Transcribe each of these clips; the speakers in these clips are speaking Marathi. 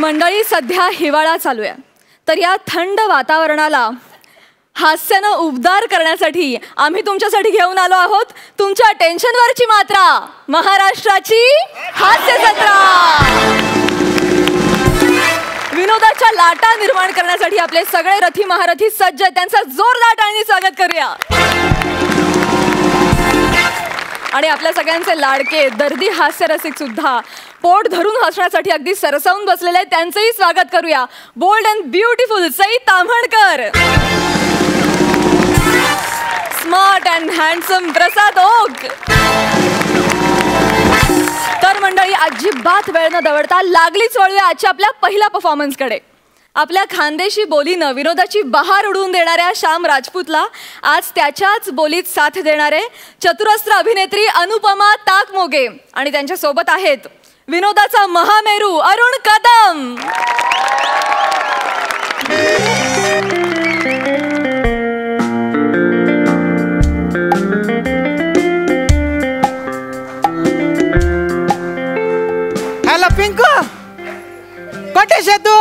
मंडळी, सध्या हिवाळा चालू आहे, तर या थंड वातावरणाला हास्यानं उबदार करण्यासाठी आम्ही तुमच्यासाठी घेऊन आलो आहोत तुमच्या टेन्शनवरची मात्रा, महाराष्ट्राची हास्य जत्रा. विनोदाच्या लाटा निर्माण करण्यासाठी आपले सगळे रथी महारथी सज्ज आहेत. त्यांचं जोरदार टाळ्यांनी स्वागत करूया. आणि आपल्या सगळ्यांचे लाडके दर्दी हास्यरसिक सुद्धा पोट धरून हसण्यासाठी अगदी सरसावून बसलेले आहेत. त्यांचंही स्वागत करूया. Bold and beautiful Sai Tamhankar, smart and handsome Prasad Oak. तर मंडळी, अजिबात वेळ न दवडता लागलीच वळूया आजच्या आपल्या पहिल्या परफॉर्मन्सकडे. आपल्या खानदेशी बोलीनं विनोदाची बहार उडवून देणाऱ्या श्याम राजपूतला आज त्याच्याच बोलीत साथ देणारे चतुरस्त्र अभिनेत्री अनुपमा ताकमोगे आणि त्यांच्या सोबत आहेत विनोदाचा महामेरू अरुण कदम. हॅलो पिंकू, कटेश तू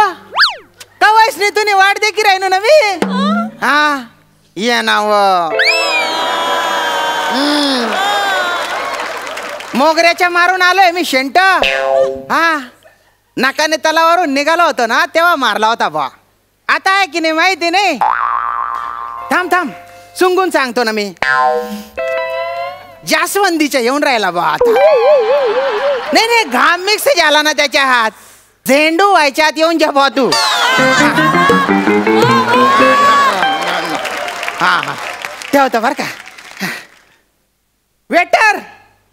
कवायस नाही तुम्ही वाट देखी राहिनो ना मी. हा ये नाव मोगऱ्याच्या मारून आलोय मी शेंट. हा नाकाने तलावावरून निघालो होतो ना तेव्हा मारला होता बा. आता आहे की नाही माहिती नाही. थांब थांब सुंगून सांगतो ना मी. जास्वंदीच्या येऊन राहिला बा आता. नाही नाही घाम मिक्स झाला ना त्याच्या हात. झेंडू व्हायच्या आत येऊन जा बा तू. हा हा ठेवतो बर का. वेटर,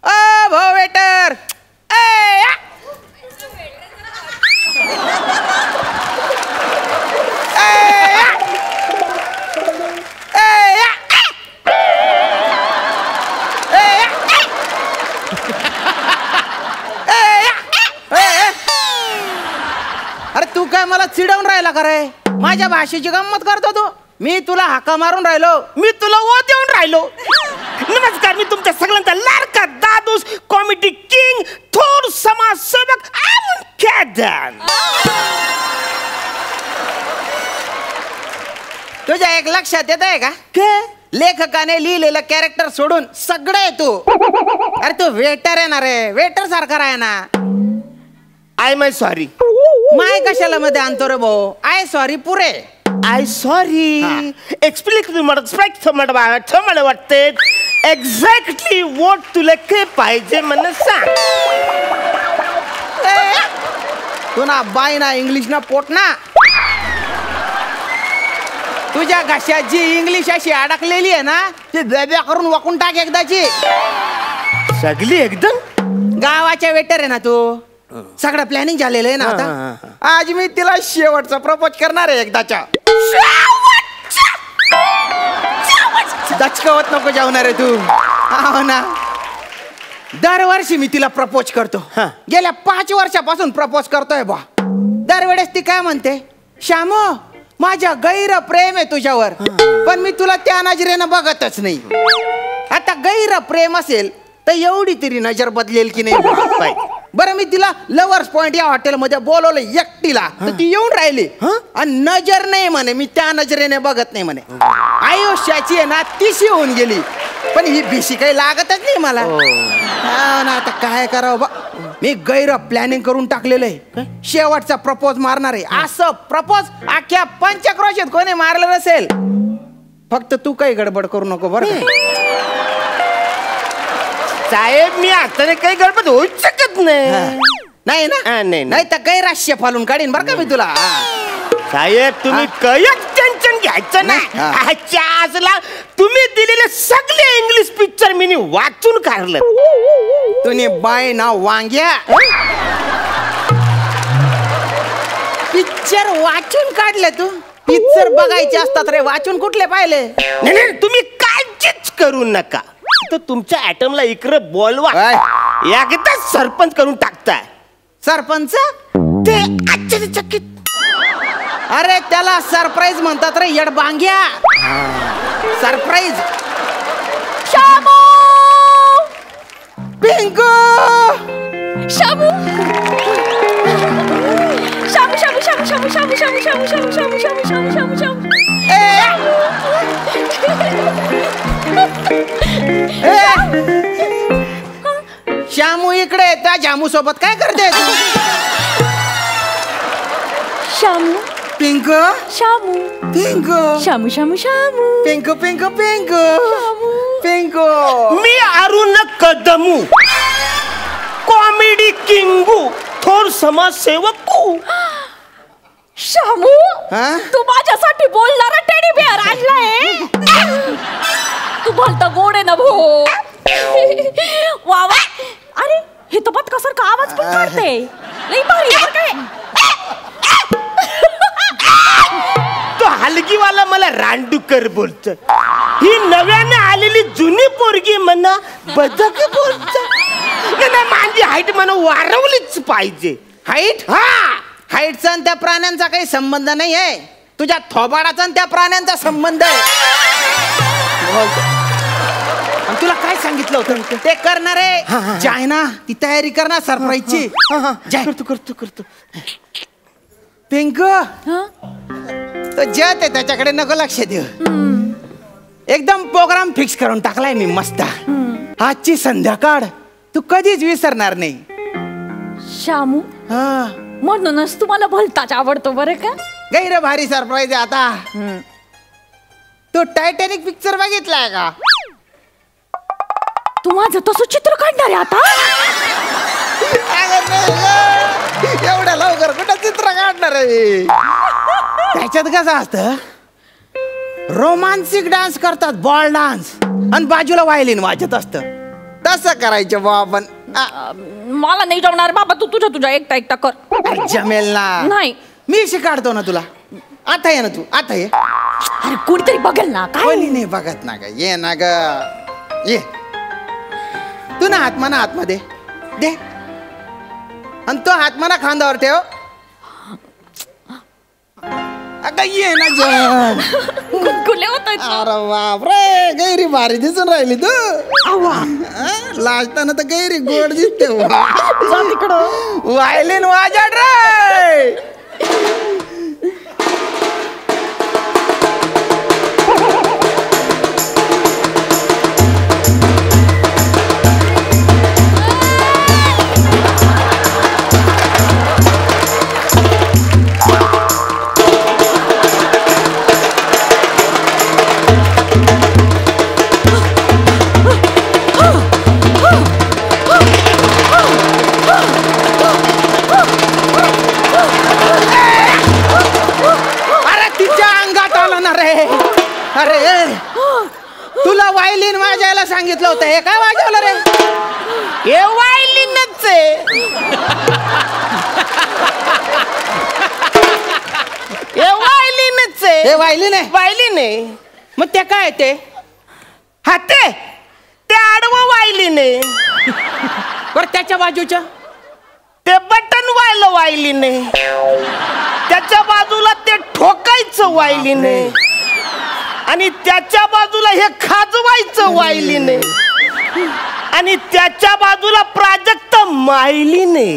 ओ भो वेटर. अरे तू काय मला चिडवून राहिला का रे? माझ्या भाषेची गंमत करतो तू. मी तुला हाका मारून राहिलो, मी तुला ओ देऊन राहिलो. नमस्कार, मी तुमच्या सगळ्यांचा लाडका दादूस कॉमेडी किंग थोर समाजसेवक अरुण कदम. तुझ्या एक लक्षात येत आहे का? लेखकाने लिहिलेलं कॅरेक्टर सोडून सगळं आहे तू. अरे तू वेटर आहे ना रे, वेटर सारखा आहे ना. I my sorry. माय कशाला मध्ये आणतो रे भाऊ? आय सॉरी पुरे. आय सॉरी एक्सप्लेन मला वाटते एक्झॅक्टली वॉट तुला काय पाहिजे मला सांग. तू ना बाई ना इंग्लिश ना पोट ना. तुझ्या घशात जी इंग्लिश अशी अडकलेली आहे ना ती बेब्या करून वाकून टाक एकदाची. सगळी एकदम गावाच्या वेटर आहे ना तू. सगळं प्लॅनिंग झालेलं आहे ना आता. आज मी तिला शेवटचा प्रपोज करणार आहे एकदाच्या. दचकवत नको जाऊणार आहे तू. हो ना. दरवर्षी मी तिला प्रपोज करतो. गेल्या 5 वर्षापासून प्रपोज करतोय बा. दरवेळेस ती काय म्हणते, श्यामो माझ्या गैर प्रेम आहे तुझ्यावर, पण मी तुला त्या नजरेनं बघतच नाही. आता गैर प्रेम असेल तर एवढी तरी नजर बदलेल की नाही? बरं मी तिला लवर्स पॉइंट या हॉटेलमध्ये बोलवलं एकटीला, तर ती येऊन राहिली आणि नजर नाही म्हणे, मी त्या नजरेने बघत नाही म्हणे. आयुष्याची आहे ना तिशी होऊन गेली, पण ही भिशी काही लागतच नाही मला. ना आता काय करावं बा. मी गैर प्लॅनिंग करून टाकलेलं आहे. शेवटचा प्रपोज मारणार आहे. असं प्रपोज अख्ख्या पंचक्रोशीत कोणी मारलं नसेल. फक्त तू काही गडबड करू नको बरं. साहेब मी आता काही गडबड होऊ शकत नाही. नाही ना? नाही तर गैराश्य फालून काढीन बरं का मी तुला. साहेब तुम्ही काहीच टेन्शन घ्यायचं नाही. तुम्ही दिलेले सगळे इंग्लिश पिक्चर मी वाचून काढलं. तुम्ही बाय ना वांग्या पिक्चर वाचून काढले तू. पिक्चर बघायचे असतात रे, वाचून कुठले पाहिले? नाही तुम्ही काळजीच करू नका. तर तुमच्या ऍटमला इकडे बोलवा, एकदाच सरपंच करून टाकताय. सरपंच ते आश्चर्यचकित. अरे त्याला सरप्राईज म्हणतात रे येडबांग्या. सरप्राईज. शामू, पिंकू, शामू, शामू, शामू शामू शामू शामू शामू शामू शामू शामू शामू शामू श्यामू इकडे त्या जामू सोबत काय करते तू? शामू पिंकू शामू पिंकू शामू शामू शामू पिंकू पिंकू पिंकू पिंकू. मी अरुण कदमू, कॉमेडी किंगू, थोर समाजसेवकू. शामू हा? तू माझ्यासाठी बोलणारा टेडी बेअर आणलाय. तू बोलता गोड आहे ना भो. वा वा. अरे हे तर बदकासारखा आवाज पण काढते. लई भारी आहे काय. तो हलगीवाला मला रांडूकर बोलत. ही नव्याने आलेली जुनी पोरगी म्हणा बदक बोलत. नाही माझी हाईट म्हणा वाढवलीच पाहिजे. हाईट? हा, हाईटचा आणि त्या प्राण्यांचा काही संबंध नाही आहे. तुझ्या थोबाडाचा आणि त्या प्राण्यांचा संबंध आहे. आणि तुला काय सांगितलं होतं ते करणार आहे. जाय ना, ती तयारी करणार सरप्राईजची. करतो करतो करतो. पिंकू तो जत आहे त्याच्याकडे नको लक्ष देऊ. एकदम प्रोग्राम फिक्स करून टाकलाय मी मस्त. आजची संध्याकाळ तू कधीच विसरणार नाही. शामू हा, म्हणूनच तुम्हाला भलताच आवडतो बरं का. गैर भारी सरप्राईज आहे आता. तू टायटॅनिक पिक्चर बघितलाय का? तू माझं तसं चित्र काढणार आहे आता. एवढ्या लवकर कुठं चित्र काढणार आहे. त्याच्यात कसं असतं, रोमांटिक डान्स करतात, बॉल डान्स, आणि बाजूला वायलिन वाजत असतं. तसं करायचं बा आपण. मला नाही जमणार बाबा. तू तुझ्या एकटा एकटा कर. जमेल ना. नाही मी शिकाडतो ना तुला. आता ये ना तू, आता ये. अरे कोणीतरी बघेल ना. काय कोणी नाही बघत ना ग. ये ना ग, ये. तू ना हातमाना आतमध्ये दे, आणि तो हातमाना खांद्यावर ठेव. अगं ये ना जण. गुलगुले होतात. अरे बापरे, गैरी भारी दिसून राहिली तू. लाजताना तर गैरी गोड दिसते. वायलिन वाजड रे. अरे तुला वायलिन वाजायला सांगितलं होतं, हे काय वाजवलं रे? हे वायलिनच आहे. हे वायलिनच आहे. हे वायलिन आहे? वायलिन आहे. मग ते काय ते? हा ते आडवं वायलिन आहे. बरं त्याच्या बाजूच्या? ते बटन वायलं वायलिन आहे. त्याच्या बाजूला ते ठोकायचं वायलिन आहे, आणि त्याच्या बाजूला हे खाजवायचं वायलिन आहे, आणि त्याच्या बाजूला प्राजक्त मायलिन आहे.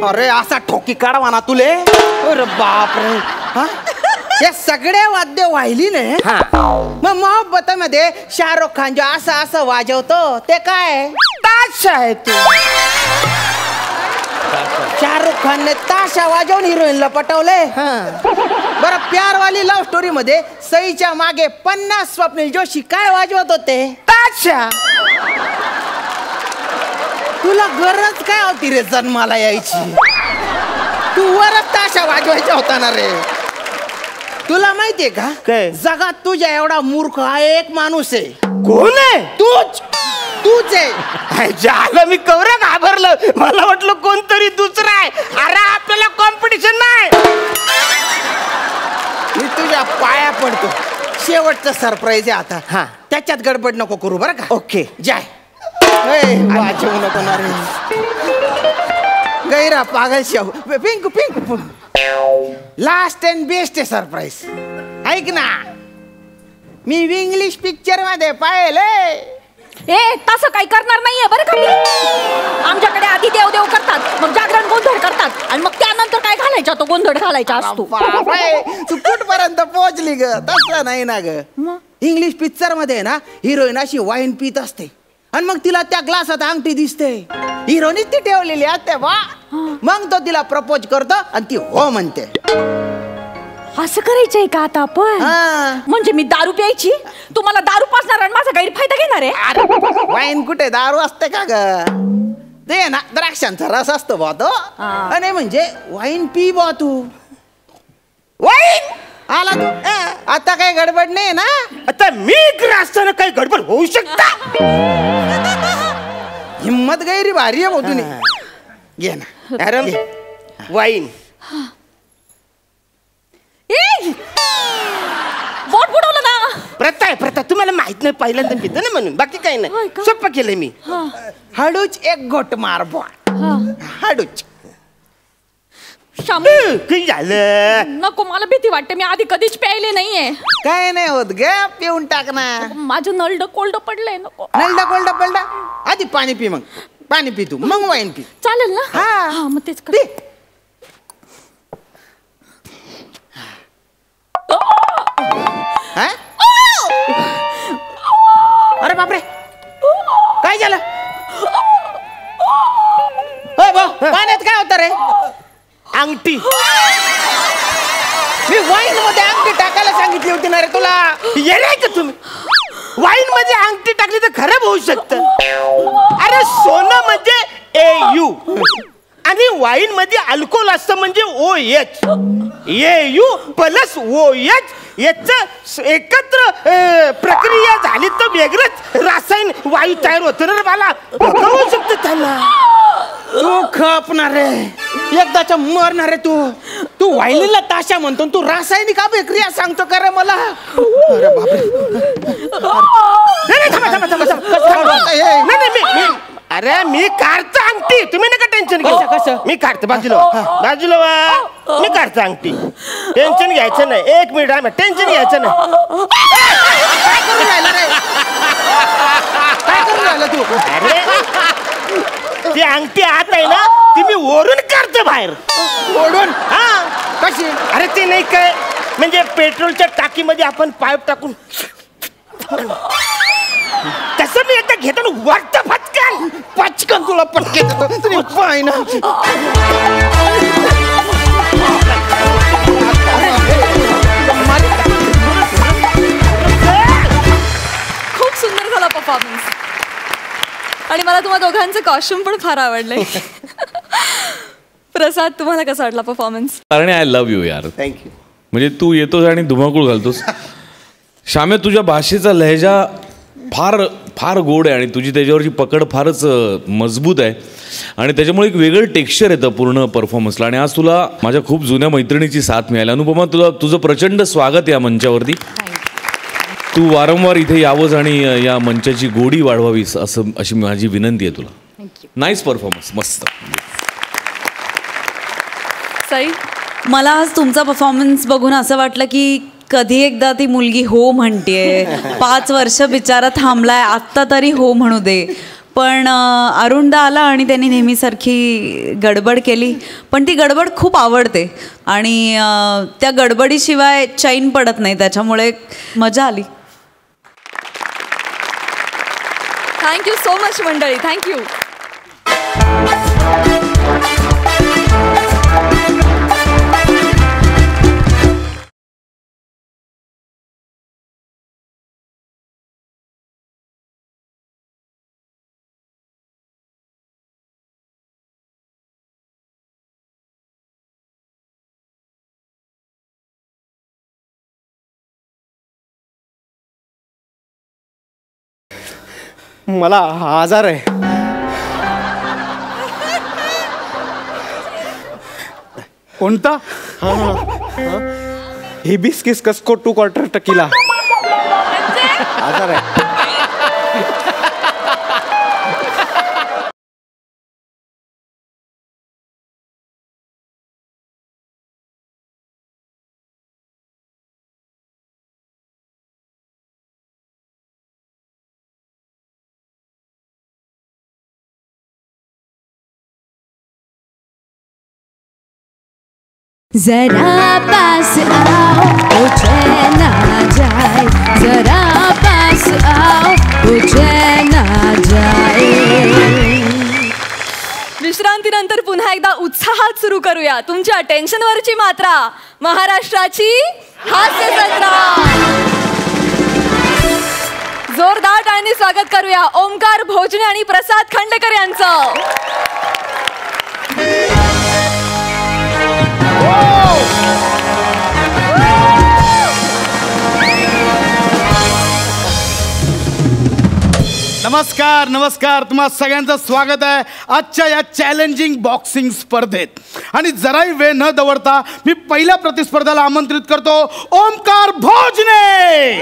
अरे असा ठोकी काढवा ना तुले. अरे बाप रे. हे सगळे वाद्य वायलिन आहे. मग मोहब्बत मध्ये शाहरुख खान जो असं असं वाजवतो ते काय? ताशा आहे तो. शाहरुख खान ने ताशा वाजवून हिरोईनला पटवले. बरं प्यारवाली लव्ह स्टोरी मध्ये सईच्या मागे 50 स्वप्नील जोशी काय वाजवत होते? ताशा. तुला गरज काय होती रे जन्माला यायची? तू वरच ताशा वाजवायचा होता ना रे. तुला माहितीये का काय? जगात तुझ्या एवढा मूर्ख हा एक माणूस आहे. कोण आहे? तूच आहे. झालं मी कवरा घाबरलं. मला वाटलं कोणतरी दुसरा आहे. अरे आपल्याला कॉम्पिटिशन नाही. मी तुझ्या पाया पडतो. शेवटचं सरप्राईज आहे आता. हा, त्याच्यात गडबड नको करू बरं का. ओके जाय. वाजवू नको ना रे. गैरा पागल Shahu. Pinku Pinku last and best आहे सरप्राईज. ऐक ना, मी इंग्लिश पिक्चर मध्ये पाहिले ए तसं काही करणार नाहीये बरं का मी. आमच्याकडे आधी देव करतात, मग जागरण गोंधळ करतात, आणि मग त्यानंतर काय घालायचा तो गोंधळ घालायचा असतो. बापरे, तू कुठपर्यंत पोहोचली ग? तसं नाही ना ग. इंग्लिश पिक्चर मध्ये ना हिरोईन अशी वाईन पित असते आणि मग तिला त्या ग्लासात अंगठी दिसते. हिरोनीच ती ठेवलेली असते बा. मग तो तिला प्रपोज करतो आणि ती हो म्हणते. असं करायचंय का आता आपण? म्हणजे मी दारू प्यायची, तुम्हाला दारू पाजणार आणि माझा गैरफायदा घेणार आहे? अरे वाईन कुठे दारू असते का ग? ते ना द्राक्षांचा रस असतो बा तो. आणि म्हणजे वाईन पी बा तू. वाईन आला तू. आता काही गडबड नाही ना? आता मी इकडे असताना काही गडबड होऊ शकता? हिम्मत गैरी भारी आहे भाऊ तुने. घे ना. अरे वाईन. बोट बुडवलं ना. प्रथा आहे प्रथा. तुम्हाला माहित नाही, पहिल्यांदा पितं ना म्हणून, बाकी काही नाही. सोपं केलंय मी. हळूच एक घोट मार बा. हळूच. काही झालं नको, मला भीती वाटते. मी आधी कधीच प्यायले नाहीये. काय नाही होत ग, पिऊन टाक ना. माझं नळड कोल्ड पडलंय. नको. नलडा कोल्डा पलडा. आधी पाणी पी, मग पाणी पी तू, मग वाईन पी. चालेल ना? हा मग तेच कर. पी. अरे बापरे, काय झालं? पाण्यात काय होतं रे? अंगठी. मी वाईन मध्ये अंगठी टाकायला सांगितली होती ना रे तुला. येणार का तुम्ही? वाईन मध्ये अंगठी टाकली तर खराब होऊ शकतं. अरे सोनं म्हणजे AU आणि वाईन मध्ये अल्कोहोल असतं म्हणजे OH. AU प्लस OH याच एकत्र प्रक्रिया झाली तर वेगळंच रासायन वायू तयार होतं ना रे. मला होऊ शकतं त्यांना. तू खपणार रे, एकदाच्या मरणार रे तू. तू वाईनला ताशा म्हणतो, तू रासायनिक अभिक्रिया सांगतो का रे मला? अरे बापरे. अरे मी काढतो अंगठी, तुम्ही नका टेन्शन घ्या. कसं? मी काढतो. बाजूला बाजूला मी काढतो अंगठी. टेन्शन घ्यायचं नाही. 1 मिनिट आहे, टेन्शन घ्यायचं नाही. काय करून राहिला रे? काय करून राहिला तू? अरे ती अंगठी आत आहे ना, ती मी ओढून काढतो बाहेर. ओढून? हा. कशी? अरे ते नाही काय, म्हणजे पेट्रोलच्या टाकीमध्ये आपण पाईप टाकून तसं मी एकदा घेतो ना, वाटतं फटकन पचकन तुला पटके देतो. तुम्ही पाय ना. खूप सुंदर झाला परफॉर्मन्स. आणि मला तुम्हा दोघांचं कॉस्ट्युम पण फार आवडलंय. प्रसाद, तुम्हाला कसा वाटला परफॉर्मन्स? कारण आय लव्ह यू यार. थँक्यू. म्हणजे तू येतोस आणि धुमाकूळ घालतोस. श्यामे, तुझ्या भाषेचा लहजा फार फार गोड आहे आणि तुझी त्याच्यावरची पकड फारच मजबूत आहे आणि त्याच्यामुळे एक वेगळं टेक्स्चर येतं पूर्ण परफॉर्मन्सला. आणि आज तुला माझ्या खूप जुन्या मैत्रिणीची साथ मिळाली. अनुपमा, तुझं प्रचंड स्वागत या मंचावरती. तू वारंवार इथे यावंस आणि या मंचाची गोडी वाढवावीस अशी माझी विनंती आहे तुला. नाईस परफॉर्मन्स, मस्त. सई, मला आज तुमचा परफॉर्मन्स बघून असं वाटलं की कधी एकदा ती मुलगी हो म्हणतेय. 5 वर्ष बिचारा थांबलाय, आत्ता तरी हो म्हणू दे. पण अरुणदा आला आणि त्यांनी नेहमीसारखी गडबड केली, पण ती गडबड खूप आवडते आणि त्या गडबडीशिवाय चैन पडत नाही, त्याच्यामुळे मजा आली. थँक्यू सो मच मंडळी. थँक्यू. मला आजार आहे. कोणता? हिबिस्किस कस्को 2/4 टकीला आजार आहे. जरा पास आओ तो चैन आ जाए, जरा पास आओ तो चैन आ जाए. विश्रांतीनंतर पुन्हा एकदा उत्साहात सुरू करूया तुमच्या टेन्शनवरची मात्रा, महाराष्ट्राची हास्य जत्रा. जोरदार टाळ्यांनी स्वागत करूया ओमकार भोजने आणि प्रसाद खांडेकर यांचं. नमस्कार नमस्कार, तुम्हा सगळ्यांचं स्वागत आहे आजच्या या चॅलेंजिंग बॉक्सिंग स्पर्धेत. आणि जराही वेळ न दवडता मी पहिल्या प्रतिस्पर्ध्याला आमंत्रित करतो, ओमकार भोजने.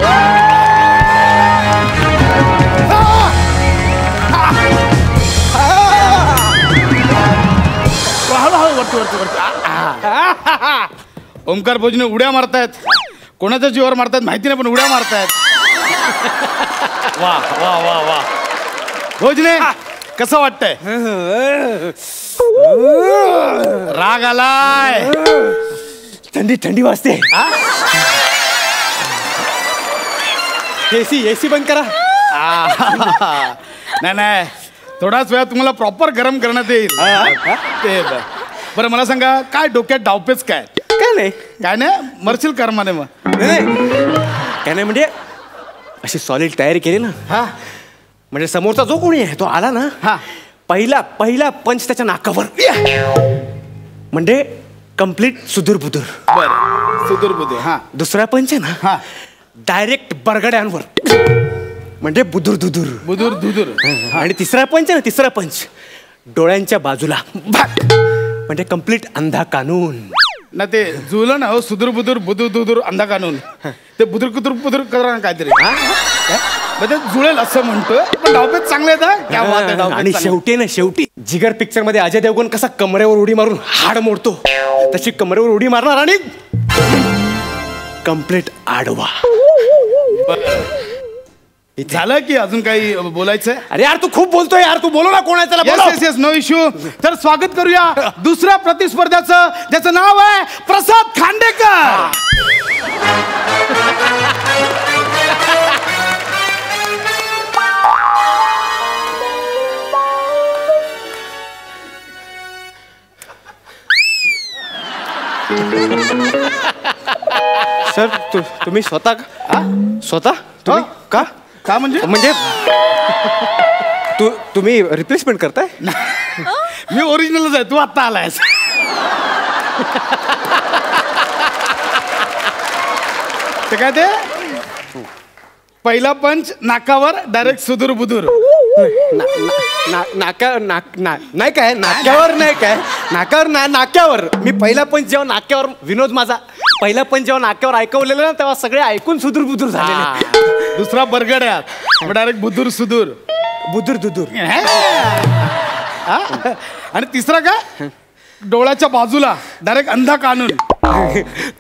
ओमकार भोजने उड्या मारतायत, कोणाच्या जीवावर मारतायत माहिती नाही पण उड्या मारतायत. वा वा वा वा भोजने, कसं वाटतंय? राग आलाय, थंडी थंडी वाजते. एसी बंद करा. नाही नाही, थोडाच वेळा तुम्हाला प्रॉपर गरम करण्यात येईल. ते बरं मला सांगा, काय डोक्यात डावपेच काय? काय नाही मरशील कर्माने. मग काय नाही म्हणजे अशी सॉलिड तयारी केली ना, म्हणजे समोरचा जो कोणी आहे तो आला ना, पहिला पंच त्याच्या नाकावर, म्हणजे कम्प्लीट सुदूर बुदूर. बरं सुदूर बुदूर. हा दुसरा पंच आहे ना, डायरेक्ट बरगड्यांवर, म्हणजे बुदूर दुदूर बुदूर दुदूर. आणि तिसरा पंच आहे ना, तिसरा पंच डोळ्यांच्या बाजूला, म्हणजे कम्प्लीट अंधा कानून. ना ते जुळलं ना हो, सुदूर बुदूर बुदूर दुदूर अंधा कानून. ते बुदूर कुदूर बुदूर करा काहीतरी म्हणजे जुळेल असं म्हणतोय. पण डावपेच चांगले आहेत. आणि शेवटी ना, शेवटी जिगर पिक्चर मध्ये अजय देवगण कसा कमरेवर उडी मारून हाड मोडतो, तशी कमरेवर उडी मारणार आणि कम्प्लीट आडवा. झालं की अजून काही बोलायचंय? अरे यार तू खूप बोलतोय यार, तू बोलो ना कोणाला. Yes no issue. तर स्वागत करूया दुसऱ्या प्रतिस्पर्ध्याचं, ज्याचं नाव आहे प्रसाद खांडेकर. सर तुम्ही स्वतः तुम्ही का म्हणजे तुम्ही रिप्लेसमेंट करताय? मी ओरिजिनलच आहे, तू आता आलायस. ते काय ते पहिला पंच नाकावर, डायरेक्ट सुदूर बुदूर. नाही काय नाक्यावर, नाही काय नाकावर नाक्यावर. मी पहिला पंच जेव्हा नाक्यावर, विनोद माझा पहिला पंच जेव्हा नाक्यावर ऐकवलेलं ना, तेव्हा सगळे ऐकून सुदूर बुदूर झाले. दुसरा बरगड्यात, डायरेक्ट बुदूर सुदूर बुदूर दुदूर. आणि तिसरा काय डोळ्याच्या बाजूला, डायरेक्ट अंधा कानून.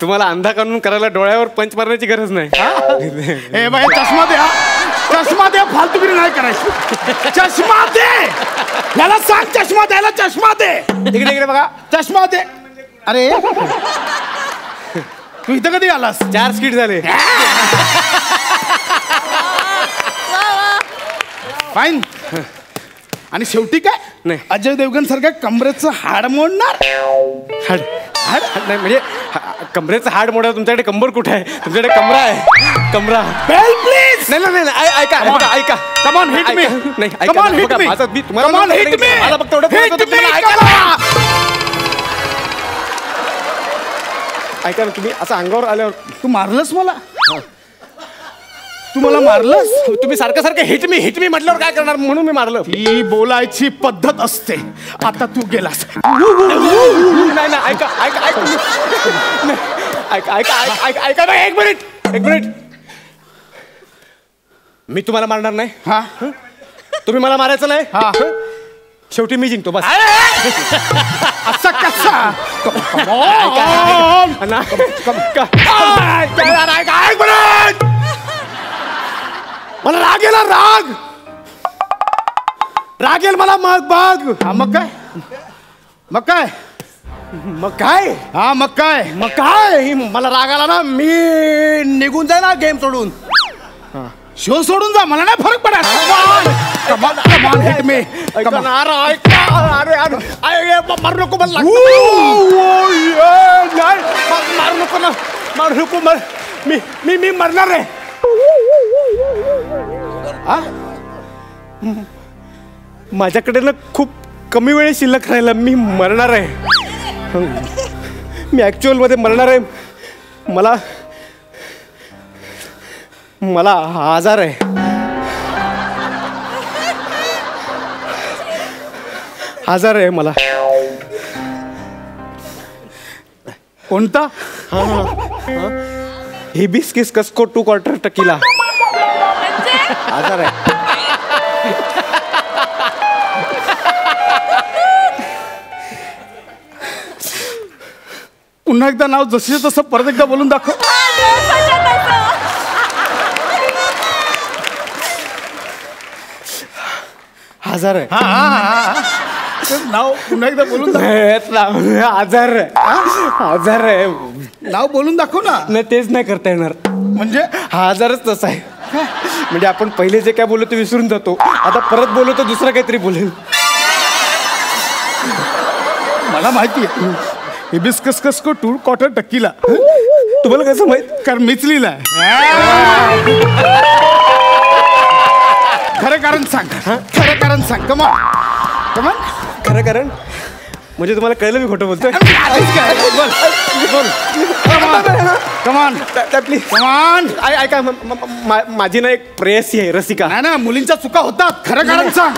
तुम्हाला अंधा कानून करायला डोळ्यावर पंच मारण्याची गरज नाही. ए बाई चष्मा दे, चष्मा दे, फालतूगिरी नाही करायची. चष्मा दे, याला सांग चष्मा द्यायला. चष्मा दे, इकडे बघा, चष्मा दे. अरे तू इथं कधी आलास? 4 स्किट झाले. फाईन. आणि शेवटी काय नाही, अजय देवगण सारख्या कमरेचं हाड मोडणार. हाड हाड नाही म्हणजे कमरेचं हाड मोडा. तुमच्याकडे कंबर कुठे आहे? तुमच्याकडे कमरा आहे, कमरा. Bell please. नाही ऐका ऐका. Come on hit me. नाही कम ऑन हिट मी. मी तुम्हाला कम ऑन हिट मी. मला फक्त एवढं ऐका ना, तुम्ही असं अंगावर आल्यावर तू मारलंस मला. तू मला मारलंस. तुम्ही सारखं हिट मी म्हटल्यावर काय करणार, म्हणून मी मारलं. ही बोलायची पद्धत असते. आता तू गेलास. नाही ऐका ऐका ना, एक मिनिट. मी तुम्हाला मारणार नाही. हा तुम्ही मला मारायचं नाही. हा शेवटी मी जिंकतो बस. असं कसा? मला राग येला, राग येईल मला. मग मग काय मग काय? हा मग काय? मग काय? मला राग आला ना, मी निघून जाईल ना गेम सोडून. शो सोडून जा, मला नाही फरक पडत. कमान हिट मी. अरे मारू नको मला. मारू नको ना, मारू नको. मी मरणार आहे. माझ्याकडे ना खूप कमी वेळ शिल्लक राहिला. मी मरणार आहे. मी ऍक्च्युअल मध्ये मरणार आहे. मला आजार आहे. आजार आहे मला. कोणता? Hibiscus Cusco 2 quarter tequila. आजार आहे. पुन्हा एकदा नाव जसे तसं परत एकदा बोलून दाखव. आजार आहे. नाव पुन्हा एकदा बोलून दाखव. आजार आहे. आजार आहे. नाव बोलून दाखव ना. नाही, तेच नाही करता येणार. म्हणजे हा आजारच तसा आहे. म्हणजे आपण पहिले जे काय बोललो ते विसरून जातो. आता परत बोललो तर दुसरं काहीतरी बोलेल. मला माहिती आहे. हिबिस्कस कस्को 2 क्वार्टर टक्कीला. तुम्हाला कसं माहित? कारण मीच लिहिलंय. खरं कारण सांग. खरं कारण सांग. कमान कमान. खरं कारण म्हणजे तुम्हाला कळलं मी खोटं बोलतोय. कमान प्लीज कमान. ऐका, माझी ना एक प्रेयसी आहे, रसिका. नाही ना, मुलींच्या चुका होतात. खरं कारण सांग.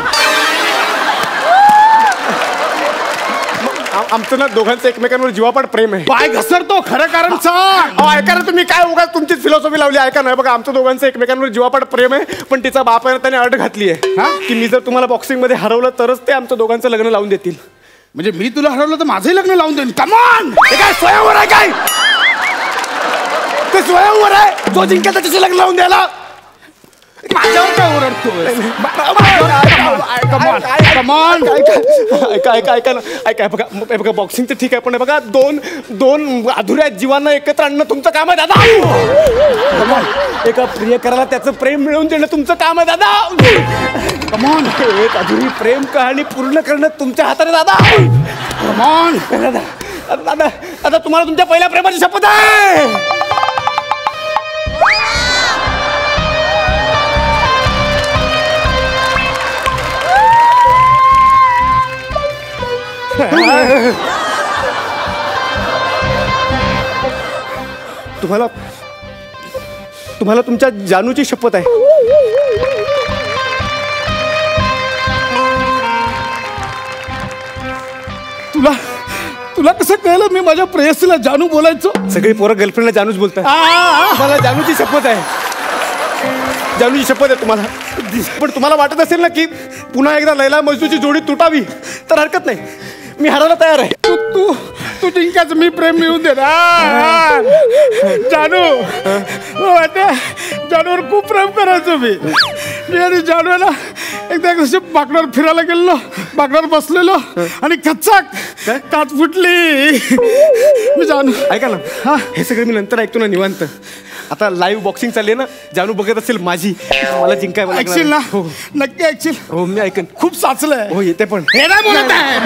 आमचं ना दोघांचं एकमेकांवर जीवापाड प्रेम आहे. पाय घसरतो. खरं कारण सांग. ऐका ना तुम्ही, काय उगाच तुमचीच फिलॉसॉफी लावली. ऐका ना, बघा आमचं दोघांचं एकमेकांवर जीवापाड प्रेम आहे. पण तिचा बापाने त्याने अट घातली आहे की मी जर तुम्हाला बॉक्सिंग मध्ये हरवलं तरच ते आमचं दोघांचं लग्न लावून देतील. म्हणजे मी तुला हरवलं तर माझंही लग्न लावून देईन. कमान. काय स्वयंवर आहे काय? ते स्वयंवर आहे. जो जिंकेल त्याच्याशी लग्न लावून द्यायला. माझ्यावर काय ओरडतोय? कमान. ऐका बघा बॉक्सिंग तर ठीक आहे, पण बघा दोन अधुऱ्या जीवांना एकत्र आणणं तुमचं काम आहे दादा. एका प्रियकराला त्याचं प्रेम मिळवून देणं तुमचं काम आहे दादा. कमान. एक अधुरी प्रेम कहाणी पूर्ण करणं तुमच्या हाताने दादा. कमान. दादा दादा तुम्हाला तुमच्या पहिल्या प्रेमाची शपथ आहे. तुम्हाला तुमच्या जानूची शपथ आहे. तुला कसं कळलं मी माझ्या प्रेयसीला जानू बोलायचो? सगळी पोरं गर्लफ्रेंडला जानूच बोलतात. मला जानूची शपथ आहे. जानूची शपथ आहे तुम्हाला. पण तुम्हाला वाटत असेल ना की पुन्हा एकदा लैला मजनूची जोडी तुटावी तर हरकत नाही. मी हरायला तयार आहे. तू जिंकायचं, मी प्रेम मिळून दे. जानू जानूवर खूप प्रेम करायचो मी आणि जानूला एकदा कसे बाकडावर फिरायला गेलो. बाकडावर बसलेलो आणि कच्चाक कात फुटली. मी जानू. ऐका ना, हे सगळं मी नंतर ऐकतो ना निवांत. आता लाईव्ह बॉक्सिंग चालली ना, जानू बघत असेल माझी. मला जिंकायला ऐकशील ना? नक्की ऐकशील. हो मी ऐकन. खूप साचलंय. हो येते पण हे नाही बोलत आहे.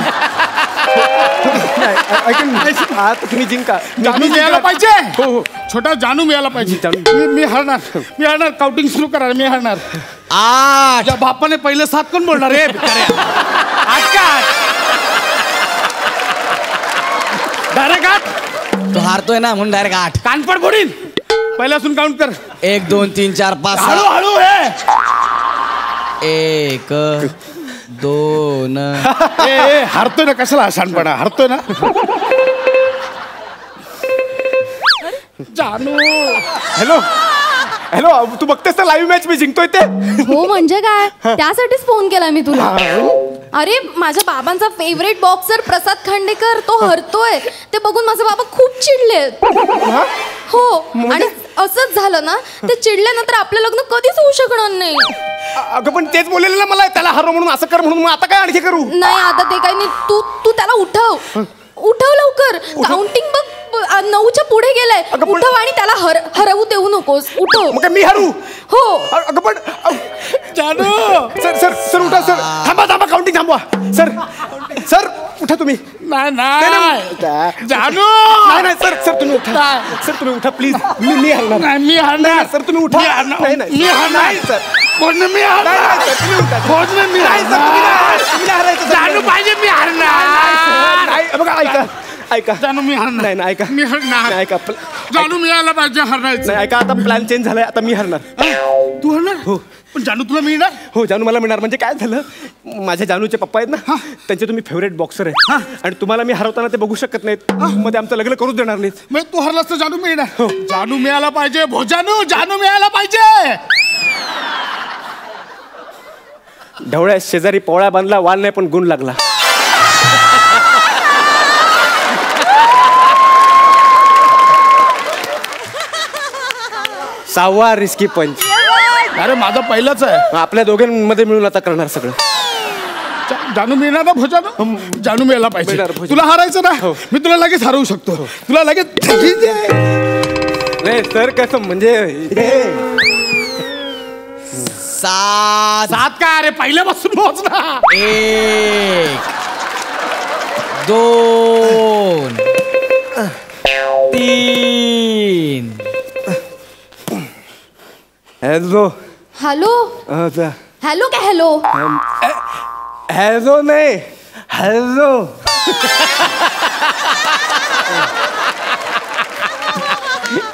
ऐकन. आता तुम्ही जिंका. जानू मिळायला पाहिजे. हो हो, छोटा जानू मिळायला पाहिजे. मी हरणार. काउंटिंग सुरू करा. मी हरणार. 8. या बापाने पहिले 7 कोण बोलणार रे? 8 डायरेक्ट 8. तो हारतोय ना म्हणून डायरेक्ट 8. कानपड फोडीन. पहिल्यासून काउंट कर. 1 2 3 4 5 6. हळू हे. 1 2. हरतोय ना, कशाला शानपणा? हरतोय ना. जानू. हॅलो हॅलो, तू बघतेस तर लाईव्ह मॅच मी जिंकतोय ते. हो म्हणजे काय, त्यासाठीच फोन केला मी तुला. अरे माझ्या बाबांचा फेवरेट बॉक्सर प्रसाद खांडेकर तो हरतोय ते बघून माझे बाबा खूप चिडले. हो आणि असंच झालं ना, ते चिडल्यानंतर आपलं लग्न कधीच होऊ शकणार नाही. अगं पण तेच बोललेलं ना मला, त्याला हरव म्हणून, असं कर म्हणून. मग आता काय आणखी करू? नाही आता ते काही नाही. तू त्याला उठव. उठव लवकर. काउंटिंग बघ 9च्या पुढे गेलंय. उठव आणि त्याला हरवू देऊ नकोस. उठव. मग मी हरू. हो. अगं पण जानू. सर सर सर उठा सर. थांबा थांबा काउंटिंग थांबवा. सर सर उठा तुम्ही. नाही जानू. नाही सर सर तुम्ही उठा. सर तुम्ही उठा प्लीज. मी हरणार. मी हरणार. सर तुम्ही उठा. मी हरणार सर. मी हरणार. जानू पाहिजे मी हरणार. बघा ऐका ऐका. जानू मी हरणार. नाही ऐका. मी हरणार. ऐका. जानू मी यायला पाहिजे हरणार. नाही ऐका आता प्लॅन चेंज झालाय. आता मी हरणार. तू हरणार. हो. पण जानू तुला मिळणार. हो जानू मला मिळणार. म्हणजे काय झालं माझ्या जानूचे पप्पा आहेत ना त्यांचे तुम्ही फेवरेट बॉक्सर आहेत आणि तुम्हाला मी हरवताना ते बघू शकत नाहीत. मध्ये आमचं लग्न करूच देणार नाहीत. मग तू हरलास तर जानू मिळणार. जानू मिळायला पाहिजे. जानू जानू मिळायला पाहिजे. ढवळ्या शेजारी पोळ्या बांधला वाल नाही पण गुण लागला. सहावा रिस्की पंच. अरे माझा पहिलाच आहे. आपल्या दोघांमध्ये मिळून आता करणार सगळं. जानू मिळणार ना भोजानू. जानू मिळायला पाहिजे. मिळणार भोजानू. तुला हरायचं ना. मी तुला लगेच हरवू शकतो. तुला लगेच. नाही सर कसं म्हणजे 7 काय अरे पहिल्यापासून मोज ना. 1 2 3. हॅलो हॅलो हॅलो काय हॅलो. हॅलो नाही हॅलो.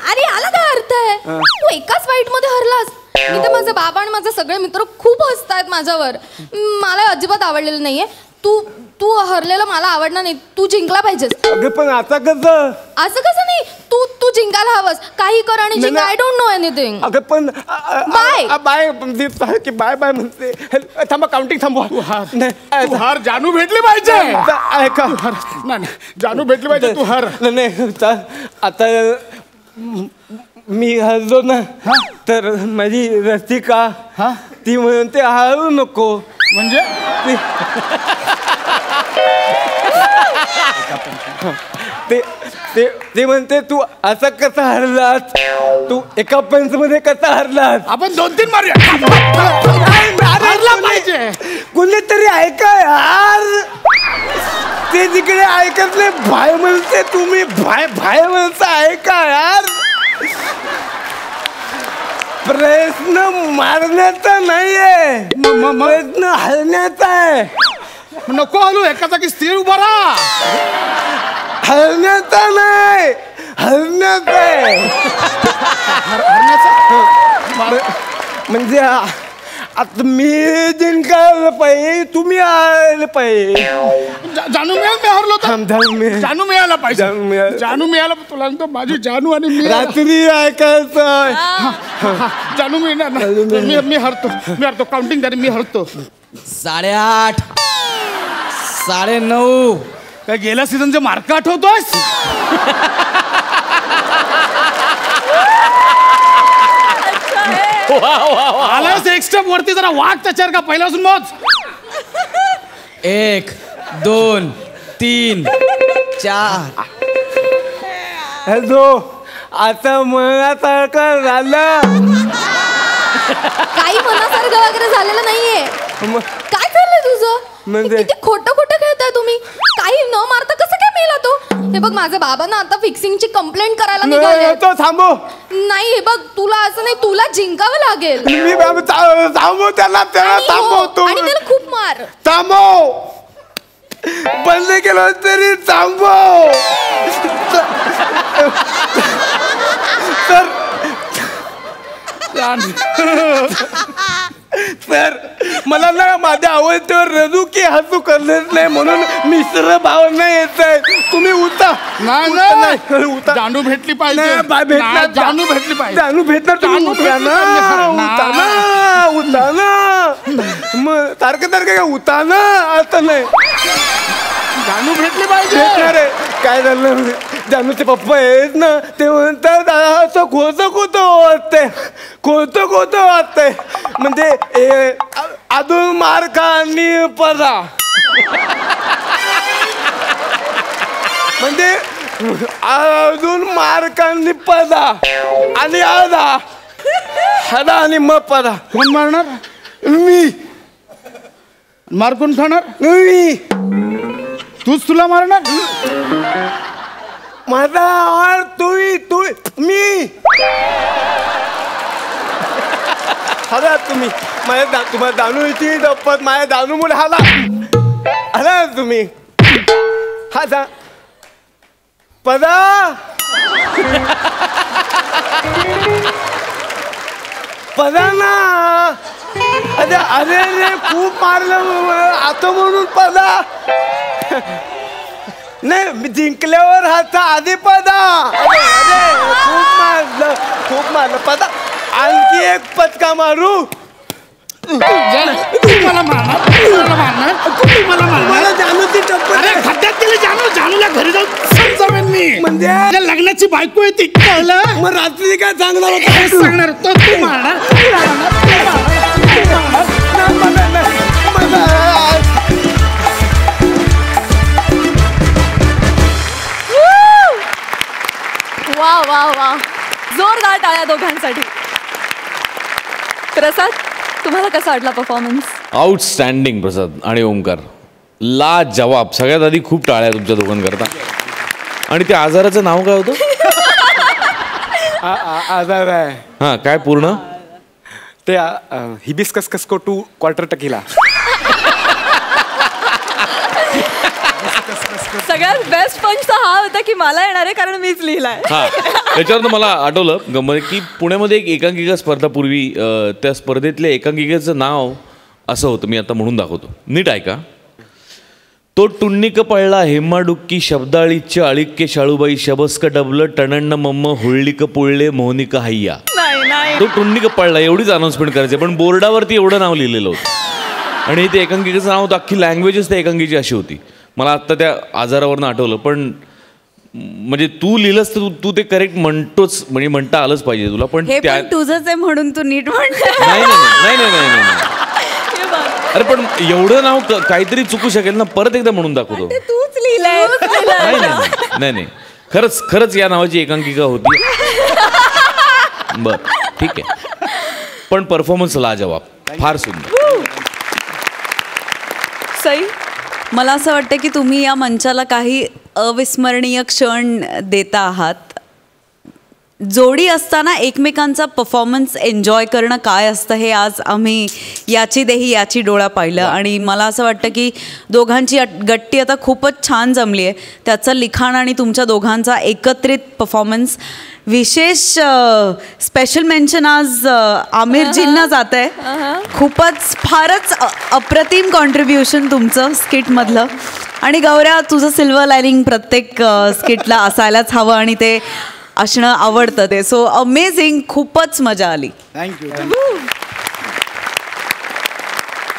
अरे आला काय अर्थ आहे. तू एकाच फाईट मध्ये हरलास. मी तर माझे बाबा आणि माझे सगळे मित्र खूप हसतायत माझ्यावर. मला अजिबात आवडलेलं नाहीये. तू तू हरलेलं मला आवडणार नाही. तू जिंकला पाहिजेस. अगं पण आता कसं. असं कसं नाही. तू तू जिंकायला हवंस. काही कर आणि जिंक. I don't know anything. अगं पण बाय बाय की बाय बाय म्हणते. थांबा काउंटिंग थांबवा. तू हार. जानू भेटली पाहिजे. ऐका. नाही जानू भेटली पाहिजे. तू हार. नाही आता मी हरलो ना तर माझी रसिका ती म्हणून ते हारू नको. म्हणजे ते म्हणते तू असं कसं हरलास. तू एका पंच मध्ये कसा हरलास. आपण 2-3 मारूया. पाहिजे. कोणीतरी ऐका यार. ते तिकडे ऐकत नाही. भाय म्हणते तुम्ही भाय भाय म्हणता. ऐका यार. प्रयत्न मारण्याचा नाहीये. प्रयत्न हरण्याचा आहे. नको हलू. एका जागी स्थिर उभा राहा. हरण्याचा नाही हरण्याचा आहे. म्हणजे आता मी जिंकायला पाहिजे. तुम्ही आले पाहिजे. जानू मिळाल. मी हरलो तर जानू मिळायला पाहिजे. जानू मिळाला. तुला म्हणतो माझी जानू आणि मी रात्री ऐकायचं. जानू मिळणार ना. मी हरतो. काउंटिंग झाली. मी हरतो. 8:30 9:30. काय गेल्या सीझनचे मार्क आठवतोस. आलास एक स्टेप वरती. जरा वाट त्याच्यावर का पहिल्यापासून मोज. 1 2 3 4. हॅलो आता मनासारखं झालं. काही मनासारखं वगैरे झालेलं नाहीये. काय चाललंय तुझं. म्हणजे किती खोटं खोटं खेळताय तुम्ही. काही न मारता कसं काय मेला तो. हे बघ माझे बाबा ना आता फिक्सिंगची कंप्लेंट करायला निघाले. थांबव. नाही हे बघ तुला असं नाही. तुला जिंकावं लागेल. मी थांबव त्याला थांबवतो. आणि त्याला खूप मार. थांबव. बंद केलं तरी थांबव. सर मला ना माझ्या आवडत्यावर रडू की हसू करत नाही म्हणून मिश्र भावना येत आहे. तुम्ही उठा. नाही जानू भेटली पाहिजे. जानू भेटली पाहिजे. जानू भेटणार. तुम्ही उठा ना. मग सारखं काय उठा ना. आता नाही. जानू भेटली पाहिजे. भेटणार आहे. काय झालं जानूचे पप्पा आहेत ना ते म्हणतात असं खोतं वाटतंय. म्हणजे अजून मार खा आणि पडा. म्हणजे अजून मार्कांनी पदा आणि आधा हदा आणि मग पदा. कोण मारणार? मी. मार कोण खाणार? मी. तूच तुला मारणार? माझा आवाज तू मी. हला तुम्ही माझ्या तुम्हाला दानू येते दप्पत माझ्या दानू मुळे हला तुम्ही हा पदा. पदा ना. अरे अरे अरे खूप मारलं आता म्हणून पदा नाही. मी जिंकल्यावर हाता आधी पदा. अरे खूप मारलं पदा. आणखी एक पचका मारू. मला मारणार. मला जानूची टप्पा. अरे खड्ड्यात गेले जानूला घरी जाऊन समजावेन मी. म्हणजे लग्नाची बायको आहे ती कळलं. मग रात्री काय सांगणार होता? काय सांगणार? तो तू मारणार. वा वा वा, जोरदार टाळ्या दोघांसाठी. प्रसाद, तुम्हाला कसा वाटला परफॉर्मन्स? आउटस्टँडिंग प्रसाद आणि ओमकार, ला जवाब. सगळ्यात आधी खूप टाळ्या तुमच्या दोघांकरता. आणि त्या आजाराचं नाव काय होतं? आजार आहे. हां, काय पूर्ण? ते हिबिस्कस कस्को 2 क्वार्टर टकीला. सगळ्यात बेस्ट पंच तर हा होता की मला येणार आहे कारण मीच लिहिलाय. हां, त्याच्यावर मला आठवलं गंमत की पुण्यामध्ये एक एकांकिका स्पर्धा पूर्वी, त्या स्पर्धेतल्या एकांकिकेचं नाव असं होतं, मी आता म्हणून दाखवतो, नीट ऐका. तो टुन्निक पळला हेमाडुक्की शब्दाळीच्या अळिक्के शाळूबाई शबस्क डबलं टणण्ण मम्म हुळलिक पुळले मोहनिक हैया. तो टुन्निक पळला एवढीच अनाउन्समेंट करायची, पण बोर्डावरती एवढं नाव लिहिलेलं होतं. आणि ते एकांकिकेचं नाव होतं, अख्खी लँग्वेजच त्या एकांकिकेची अशी होती. मला आत्ता त्या आजारावरनं आठवलं, पण म्हणजे तू लिहिलंस तर तू ते करेक्ट म्हणतोच, म्हणजे म्हणता आलंच पाहिजे तुला. पण तुझंच आहे म्हणून तू नीट म्हणतो. नाही. अरे पण एवढं नाव काहीतरी चुकू शकेल ना, परत एकदा म्हणून दाखवतो. तूच लिहिलंय. नाही, खरंच या नावाची एकांकिका होती. बर, ठीक आहे. पण परफॉर्मन्स लाजवाब, फार सुंदर. सई, मला असं वाटतं की तुम्ही या मंचाला काही अविस्मरणीय क्षण देता आहात. जोडी असताना एकमेकांचा परफॉर्मन्स एन्जॉय करणं काय असतं हे आज आम्ही याची देही याची डोळा पाहिलं. आणि मला असं वाटतं की दोघांची गट्टी आता खूपच छान जमली आहे. त्याचं लिखाण आणि तुमच्या दोघांचा एकत्रित परफॉर्मन्स. विशेष स्पेशल मेन्शन आज आमिरजींना जात आहे. फारच अप्रतिम कॉन्ट्रीब्युशन तुमचं स्किटमधलं. आणि गौऱ्या, तुझं सिल्वर लायनिंग प्रत्येक स्किटला असायलाच हवं आणि ते असणं आवडतं ते. सो अमेझिंग, खूपच मजा आली. थँक्यू.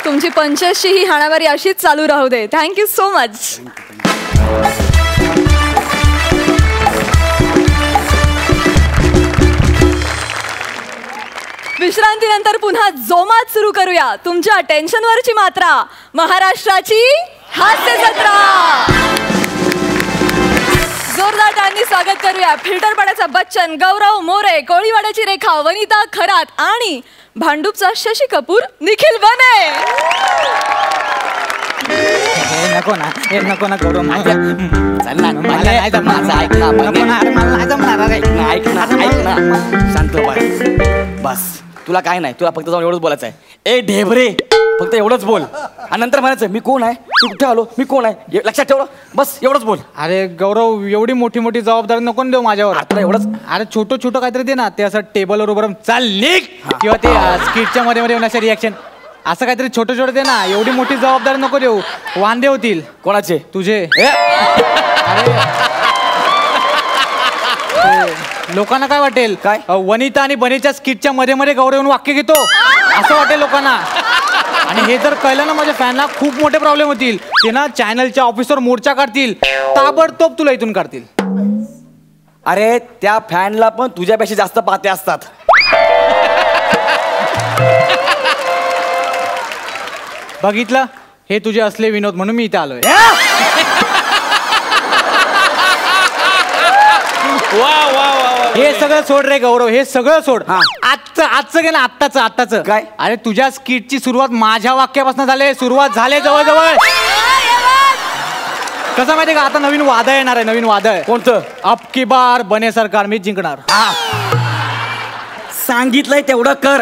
तुमची पंचशी ही हाणामारी अशीच चालू राहू दे. Thank you so much. विश्रांतीनंतर पुन्हा जोमात सुरू करूया तुमच्या टेन्शनवरची मात्रा, महाराष्ट्राची हास्य जत्रा. जोरदार टाळ्यांनी स्वागत करूया फिल्टरपाड्याचा बच्चन, गौरव मोरे, कोळीवाड्याची रेखा, वनिता खरात आणि भांडूपचा शशी कपूर, निखिल बने. नको ना करू. शांत बस. तुला काय नाही, तुला फक्त जाऊन एवढंच बोलायचं आहे. ए ढेबरे, फक्त एवढंच बोल. आणि नंतर म्हणायचं मी कोण आहे, मी कुठे आलो, मी कोण आहे, लक्षात ठेव. बस एवढंच बोल. अरे गौरव, एवढी मोठी जबाबदारी नको देऊ माझ्यावर. तुला एवढंच. अरे छोटं काहीतरी दे ना, ते असं टेबलवर उभं चाल निघ, किंवा ते स्किटच्या मध्ये होण्याचे रिॲक्शन, असं काहीतरी छोटं दे ना. एवढी मोठी जबाबदारी नको देऊ, वांदे होतील. कोणाचे? तुझे. लोकांना काय वाटेल, काय वनिता आणि बनेच्या स्किटच्या मध्ये गौरव येऊन वाक्य घेतो असं वाटेल लोकांना. आणि हे जर कळलं ना माझ्या फॅनला, खूप मोठे प्रॉब्लेम होतील. ते ना चॅनलच्या ऑफिसवर मोर्चा काढतील, ताबडतोब तुला इथून काढतील. अरे त्या फॅनला पण तुझ्यापेक्षा जास्त पाते असतात. बघितलं, हे तुझे असले विनोद म्हणून मी इथे आलोय. हे सगळं सोड रे गौरव, हे सगळं सोड. आजचं गेलं आत्ताचं काय? अरे तुझ्या स्किटची सुरुवात माझ्या वाक्यापासून झाली. सुरुवात झाली जवळजवळ. कसं माहितीये का, आता नवीन वादळ येणार आहे. नवीन वादळ कोणतं? अब की बार बने सरकार मी जिंकणार. सांगितलंय तेवढं कर.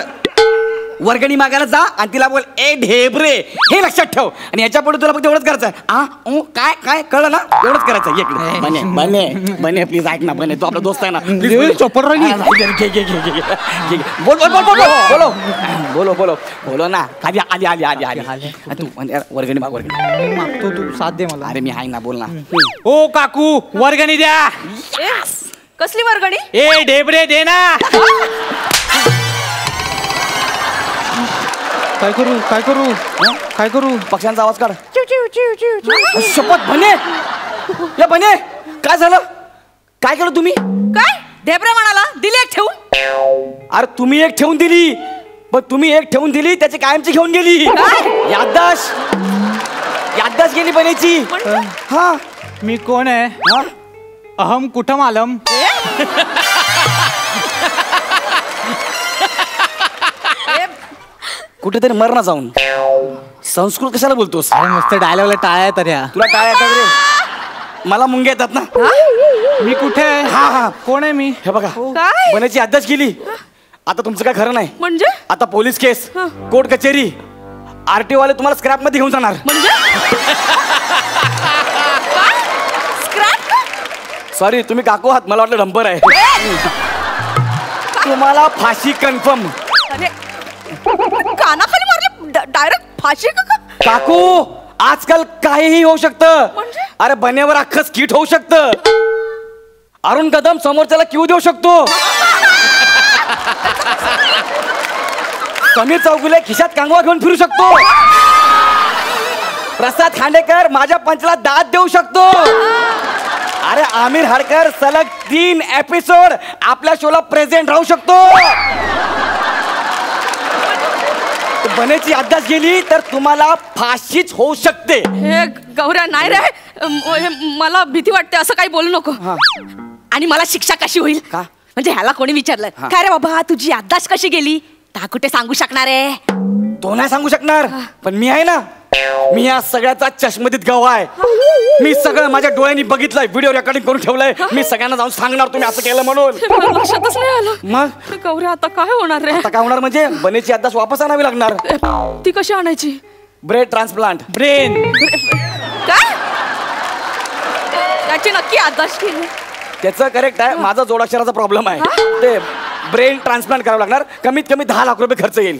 वर्गणी मागायला जा आणि तिला बोल ए ढेबरे, हे लक्षात ठेव. आणि याच्या पुढे तुला फक्त एवढंच करायचं. काय काय कळलं ना, एवढंच करायचं. ये इकडे. बने बने बने प्लीज ऐक ना. बने तू आपला दोस्त आहे ना. चोपड राहिली. बोलो बोलो बोलो ना. आली आली आली आली आली. तू वर्गणी माग. वर्गणी मागतो, तू साथ दे मला. अरे मी आहे ना, बोल ना. ओ काकू वर्गणी द्या. कसली वर्गणी? ए ढेबरे दे ना. काय करू काय करू काय करू? पक्ष्यांचा आवाज काढ. शपथ बने. या बने काय झालं? काय केलं तुम्ही? काय ढेबरे म्हणाला दिली एक ठेवून? अरे तुम्ही एक ठेवून दिली, पण तुम्ही एक ठेवून दिली त्याची कायमची घेऊन गेली. याददाश्त गेली बनेची. हा मी कोण आहे? अहम कुठम आलम. कुठेतरी मर ना जाऊन. संस्कृत कशाला बोलतोस? मस्त डायलॉगला टाळ्या येतात या. तुला टाळ्या येतात रे, मला मुंग्या येतात ना. मी कुठे आहे? हा कोण आहे मी? हे बघा काय बनेची याददाश्त गेली. आता तुमचं काय खरं नाही. म्हणजे? आता पोलीस केस, कोर्ट कचेरी, आरटीओ वाले तुम्हाला स्क्रॅप मध्ये घेऊन जाणार. म्हणजे सॉरी तुम्ही काकू आहात, मला वाटलं डंपर आहे. तुम्हाला फाशी कन्फर्म. अरे कानाखाली मारले डायरेक्ट फाशी का? काकू आजकाल काहीही होऊ शकतं. म्हणजे? अरे बनेवर अख्खं स्किट होऊ शकतं. अरुण कदम समोरच्याला क्यू देऊ शकतो. समीर चौगुले खिशात कांगवा घेऊन फिरू शकतो. प्रसाद खांडेकर माझ्या पंचला दाद देऊ शकतो. अरे आमिर हडकर सलग 3 एपिसोड आपल्या शोला प्रेझेंट राहू शकतो. बनेची याददाश्त गेली तर तुम्हाला फाशीच होऊ शकते. हे गौऱ्या नाही रे, मला भीती वाटते. असं काही बोलू नको. आणि मला शिक्षा कशी होईल? का? म्हणजे ह्याला कोणी विचारलं काय रे बाबा तुझी याददाश्त कशी गेली? ता कुठे सांगू शकणार आहे? तो नाही सांगू शकणार, पण मी आहे ना. मी या सगळ्याचा चष्मदीत गवाह आहे. मी सगळं माझ्या डोळ्यांनी बघितलंय, व्हिडिओ रेकॉर्डिंग करून ठेवलंय. मी सगळ्यांना जाऊन सांगणार तुम्ही असं केलं म्हणून. लक्षातच नाही आलं. मग गौऱ्या आता काय होणार रे? आता काय होणार म्हणजे बनेची याददाश्त वापस आणावी लागणार. ती कशी आणायची? Brain transplant. ब्रेन काय? त्याची नक्की याददाश्त केली? त्याचं करेक्ट आहे. माझा जोडाक्षराचा प्रॉब्लेम आहे. ते ब्रेन ट्रान्सप्लांट करावं लागणार. कमीत कमी 10 लाख रुपये खर्च येईल.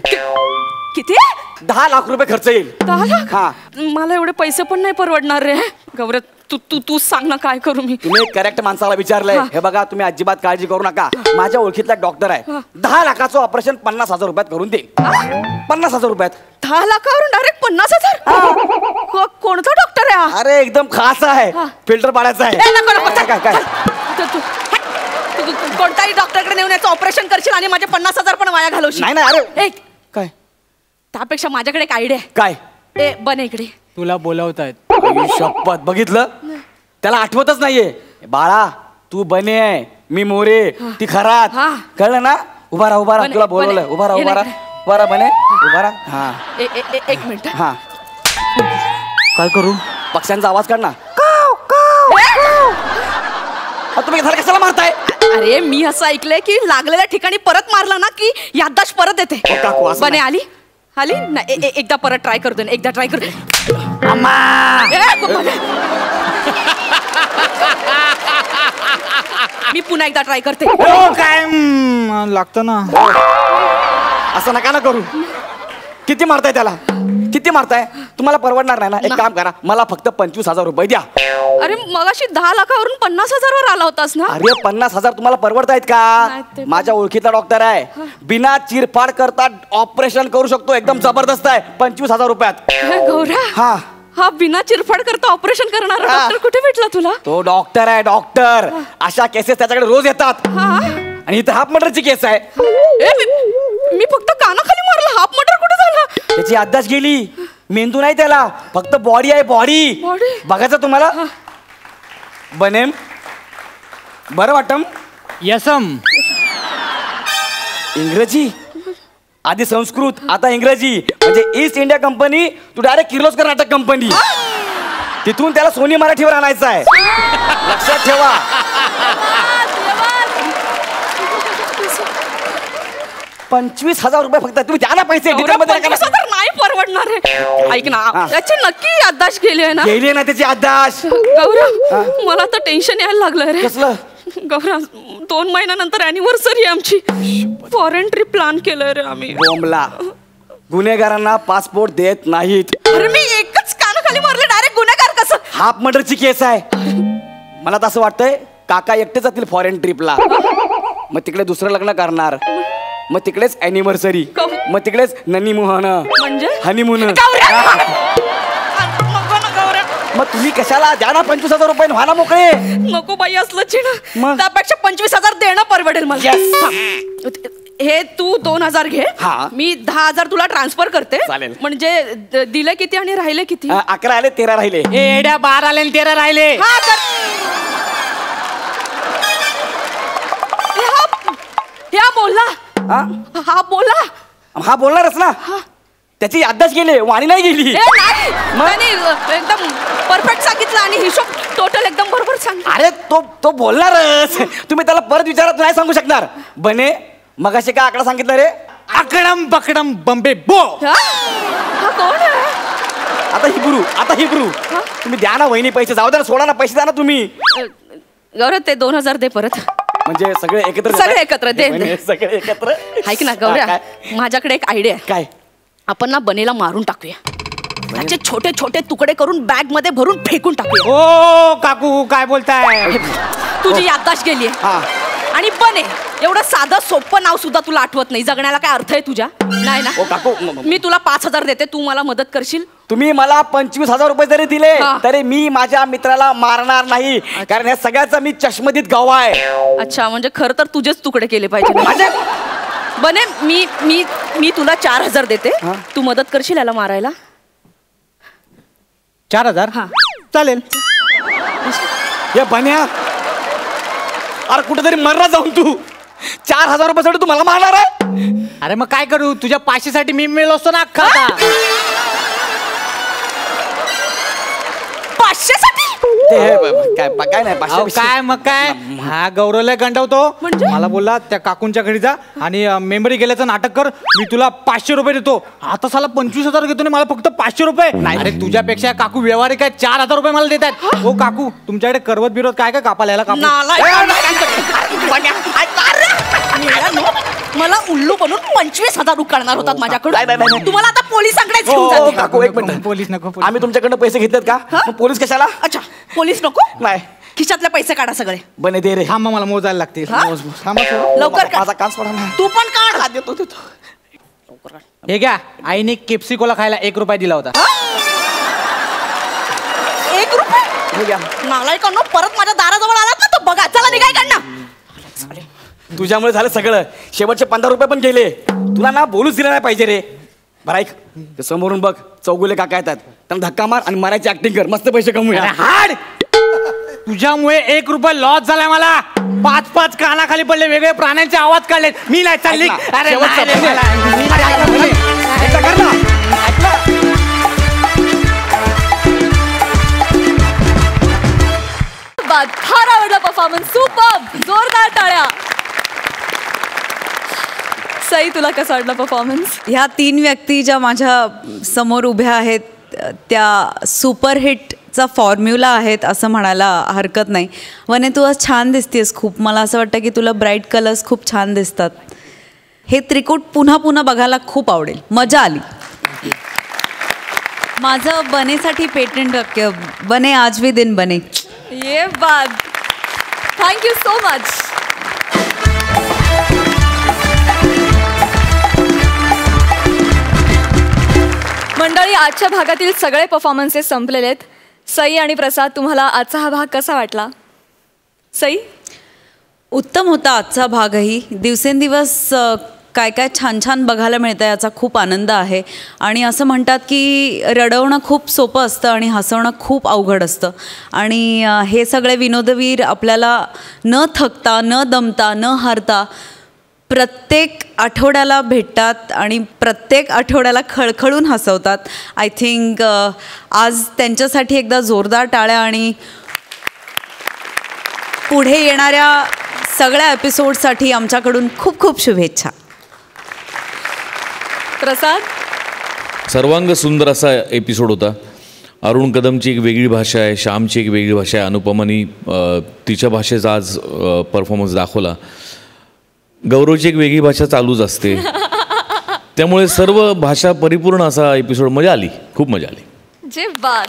किती? 10 लाख रुपये खर्च येईल. 10 लाख? हा. मला एवढे पैसे पण नाही परवडणार रे. गौऱ्या तू सांग ना काय करू मी? तुम्ही करेक्ट माणसाला विचारलंय. हे बघा तुम्ही अजिबात काळजी करू नका. माझ्या ओळखीतला डॉक्टर आहे. 10 लाखाचं ऑपरेशन 50,000 रुपयात करून देईल. 50,000 रुपयात. 10 लाखावरून डायरेक्ट 50,000? कोणता डॉक्टर आहे? अरे एकदम खास आहे. फिल्टर पाडायचा आहे. काय काय कोणताही डॉक्टरकडे नेऊन याचं ऑपरेशन करशील आणि माझे 50,000 पण वाया घालवशील. नाही नाही. अरे काय त्यापेक्षा माझ्याकडे एक आयडिया. काय? ए बने इकडे. तुला बोलवतायत. शपथ बघितलं, त्याला आठवतच नाहीये. बाळा तू बने आहे, मी मोरे, ती खरात. कळलं ना? उभा राहा उभा राहा. तुला बोलवलंय. उभा राहा उभा राहा. उभा राहा बने. उभा राहा. हा एक मिनिट. हा काय करू? पक्ष्यांचा आवाज काढ ना. तुम्ही झालं कशाला मारताय? अरे मी असं ऐकलंय की लागलेल्या ठिकाणी परत मारला ना की याददाश्त परत येते. बने आली आली ना. एकदा परत ट्राय करतो. एकदा ट्राय करतो. मी पुन्हा एकदा ट्राय करते. काय लागतं ना. असं नका ना करू. किती मारताय त्याला? किती मारताय? तुम्हाला परवडणार नाही ना. एक काम करा, मला फक्त 25,000 रुपये द्या. अरे मगाशी 10 लाखावरून 50,000 वर आला होतास ना. अरे 50,000 तुम्हाला परवडतायत का? माझ्या ओळखीतला डॉक्टर आहे, बिना चिरफाड करता ऑपरेशन करू शकतो. एकदम जबरदस्त आहे. 25,000 रुपयात. गौऱ्या हा बिना चिरफाड करता ऑपरेशन करणारा डॉक्टर कुठे भेटला तुला? तो डॉक्टर आहे डॉक्टर. अशा केसेस त्याच्याकडे रोज येतात. आणि इथं हाफ मर्डरची केस आहे. मी फक्त कानाखाली मारला. हाफ मर्डर कुठे झाला? त्याची याददाश्त गेली. मेंदू नाही त्याला, फक्त बॉडी आहे. बॉडी बघायचं तुम्हाला. बनेम बरं वाटम. यसम. इंग्रजी आधी संस्कृत आता इंग्रजी म्हणजे ईस्ट इंडिया कंपनी तू डायरेक्ट किर्लोस्कर नाटक कंपनी. तिथून त्याला सोनी मराठीवर आणायचं आहे. लक्षात ठेवा. 25,000 रुपये फक्त. तुम्ही द्या ना पैसे. नाही परवडणार आहे. ऐक ना त्याची नक्की याददाश्त गेली आहे ना. गेली ना त्याची याददाश्त. गौरव मला तर टेन्शन यायला लागलं रे. कसलं? गौरव 2 महिन्यानंतर अॅनिव्हर्सरी आहे आमची. फॉरेन ट्रिप प्लॅन केलंय रे आम्ही. बोंबला. गुन्हेगारांना पासपोर्ट देत नाहीत. अरे मी एकच कानाखाली मारले डायरेक्ट गुन्हेगार कसं. हाफ मर्डरची केस आहे. मला तर असं वाटतंय काका एकटे जातील फॉरेन ट्रिपला. मग तिकडे दुसरं लग्न करणार. मग तिकडेच अॅनिव्हर्सरी. मग तिकडेच ननीमोहन म्हणजे हनीमून. मग तुम्ही कशाला द्या ना 25,000 रुपये व्हायला मोकळे. नको बाई असलं चिड. मग? त्यापेक्षा 25,000 देणं परवडेल मला. हे तू 2,000 घे. मी 10,000 तुला ट्रान्सफर करते. चालेल. म्हणजे दिले किती आणि राहिले किती. 11 आले 13 राहिले. एड्या 12 आले आणि 13 राहिले. हा बोलला. हा बोला. हा बोलणारच ना. त्याची याददाश्त गेली वाणी नाही गेली. एकदम परफेक्ट सांगितलं आणि हिशोब टोटल एकदम बरोबर सांग. अरे तो बोलणारच. तुम्ही त्याला परत विचारत नाही सांगू शकणार. बने मगाशी काय आकडा सांगितलं रे. आकडम बकडम बंबे बो. हा कोण आहे. आता हिब्रू तुम्ही द्या ना वहिनी पैसे. जाऊ द्या सोडा ना पैसे द्या ना तुम्ही. गौरव ते 2,000 दे परत. म्हणजे सगळे एकत्र दे. सगळे एकत्र. ऐक ना गौऱ्या माझ्याकडे एक आयडिया आहे. काय. आपण ना बनेला मारून टाकूया. त्याचे छोटे छोटे तुकडे करून बॅग मध्ये भरून फेकून टाकूया. ओ काकू काय बोलताय. तुझी याददाश्त गेली आणि बने एवढं साधं सोपं नाव सुद्धा तुला आठवत नाही. जगण्याला काय अर्थ आहे तुझ्या. नाही ना. काकू मी तुला 5,000 देते. तू मला मदत करशील. तुम्ही मला 25,000 रुपये जरी दिले तरी मी माझ्या मित्राला मारणार नाही. कारण या सगळ्याचा मी चष्मदीत गवाह आहे. अच्छा म्हणजे खरं तर तुझेच तुकडे केले पाहिजे. बने मी तुला 4,000 देते. तू मदत करशील याला मारायला. 4,000 चालेल. या बन्या अरे कुठेतरी मरला जाऊन तू 4,000 रुपयासाठी तू मला मारणार आहे. अरे मग काय करू. तुझ्या 500 साठी मी मिळलो असतो ना अख्खा. 500 साठी काय नाही. काय मग काय. हा गौरवला गंडवतो. मला बोलला त्या काकूंच्या घरी जा आणि मेमरी गेल्याचं नाटक कर. मी तुला 500 रुपये देतो. आता साला 25,000 घेतो ना. मला फक्त 500 रुपये. अरे तुझ्यापेक्षा काकू व्यवहारिक आहे. 4,000 रुपये मला देत आहेत. हो काकू तुमच्याकडे करवत बिरवत काय काय कापायला याला कापू. मला उल्लू बनून 25,000 उकळणार होतात माझ्याकडून. तुम्हाला आता पोलिसांकडे घेऊन जाते. काकू एक मिनिट. पोलीस नको. आम्ही तुमच्याकडनं पैसे घेतलेत का. पोलीस कशाला. अच्छा पोलीस नको. नाही खिशातले पैसे काढा सगळे. बने दे रे. थांबा मला मोजायला लागतील. लवकर माझा काच पडा ना. तू पण काढ. देतो. हे घ्या. आईने केप्सिकोला खायला 1 रुपया दिला होता. 1 रुपये. नालायकांनो परत माझ्या दाराजवळ आलात ना तर बघा. चला निघाय काढणं. तुझ्यामुळे झालं सगळं. शेवटचे 15 रुपये पण गेले. तुला ना बोलूच दिलं नाही पाहिजे रे. बरं ऐक समोरून बघ चौगुले काका येतात. त्यांना धक्का मार आणि मारायची ऍक्टिंग कर. मस्त पैसे कमवूया. हाड तुझ्यामुळे 1 रुपया लॉस झालाय मला. 5 कानाखाली पडले. वेगळे प्राण्यांचे आवाज काढले. मी नाही चालली. अरे फार आवडला परफॉर्मन्स. सुपर. जोरदार टाळ्या. सई तुला कसा वाटला परफॉर्मन्स. ह्या 3 व्यक्ती ज्या माझ्या समोर उभ्या आहेत त्या सुपरहिटचा फॉर्म्युला आहेत असं म्हणायला हरकत नाही. वने तू आज छान दिसतेस खूप. मला असं वाटतं की तुला ब्राईट कलर्स खूप छान दिसतात. हे त्रिकूट पुन्हा पुन्हा बघायला खूप आवडेल. मजा आली. माझं बनेसाठी पेटेंट बने आज भी दिन बने. ये बात. Thank you so much. मंडळी आजच्या भागातील सगळे परफॉर्मन्सेस संपलेले आहेत. सई आणि प्रसाद तुम्हाला आजचा हा भाग कसा वाटला. सई. उत्तम होता आजचा भागही. दिवसेंदिवस काय काय छान छान बघायला मिळतं याचा खूप आनंद आहे. आणि असं म्हणतात की रडवणं खूप सोपं असतं आणि हसवणं खूप अवघड असतं. आणि हे सगळे विनोदवीर आपल्याला न थकता, न दमता, न हारता प्रत्येक आठवड्याला भेटतात आणि प्रत्येक आठवड्याला खळखळून हसवतात. आय थिंक आज त्यांच्यासाठी एकदा जोरदार टाळ्या आणि पुढे येणाऱ्या सगळ्या एपिसोडसाठी आमच्याकडून खूप खूप शुभेच्छा. प्रसाद, सर्वांग सुंदर असा एपिसोड होता. अरुण कदमची एक वेगळी भाषा आहे, श्यामची एक वेगळी भाषा आहे, अनुपमानी तिच्या भाषेचा आज परफॉर्मन्स दाखवला. गौरवची एक वेगळी भाषा चालूच असते, त्यामुळे सर्व भाषा परिपूर्ण असा एपिसोड मजा आली, खूप मजा आली. जे बाद.